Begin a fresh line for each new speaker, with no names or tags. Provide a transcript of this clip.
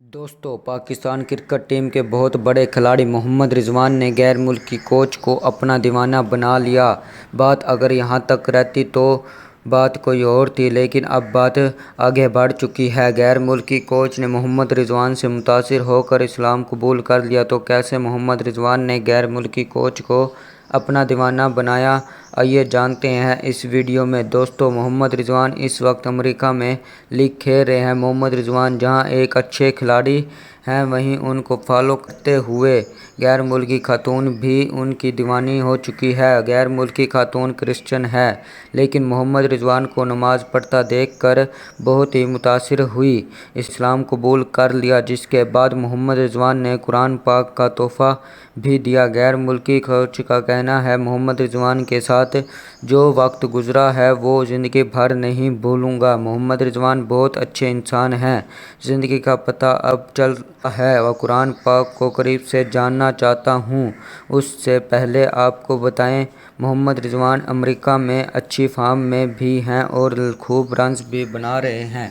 دوستو، Pakistan cricket team کے بہت بڑے کھلاڑی محمد رضوان نے غیر ملکی کوچ کو اپنا دیوانہ بنا لیا۔ بات اگر یہاں تک رہتی تو بات کوئی اور تھی، لیکن اب بات آگے بڑھ چکی ہے۔ غیر ملکی کوچ نے محمد رضوان سے متاثر ہو کر اسلام قبول کر لیا، تو کیسے محمد رضوان نے غیر ملکی کوچ کو اپنا دیوانہ بنایا، آئیے جانتے ہیں اس ویڈیو میں۔ دوستو، محمد رضوان اس وقت امریکہ میں لیگ کھیل رہے ہیں۔ محمد رضوان جہاں ایک اچھے کھلاڑی ہیں، وہیں ان کو فالو کرتے ہوئے غیر ملکی خاتون بھی ان کی دیوانی ہو چکی ہے۔ غیر ملکی خاتون کرسچن ہے، لیکن محمد رضوان کو نماز پڑھتا دیکھ کر بہت ہی متاثر ہوئی، اسلام قبول کر لیا، جس کے بعد محمد رضوان نے قرآن پاک کا تحفہ بھی دیا۔ غیر ملکی کوچ کا کہنا ہے، محمد رضوان کے ساتھ جو وقت گزرا ہے وہ زندگی بھر نہیں بھولوں گا۔ محمد رضوان بہت اچھے انسان ہیں، زندگی کا پتہ اب چلا ہے اور قرآن پاک کو قریب سے جاننا چاہتا ہوں۔ اس سے پہلے آپ کو بتائیں، محمد رضوان امریکہ میں اچھی فارم میں بھی ہیں اور خوب رنز بھی بنا رہے ہیں۔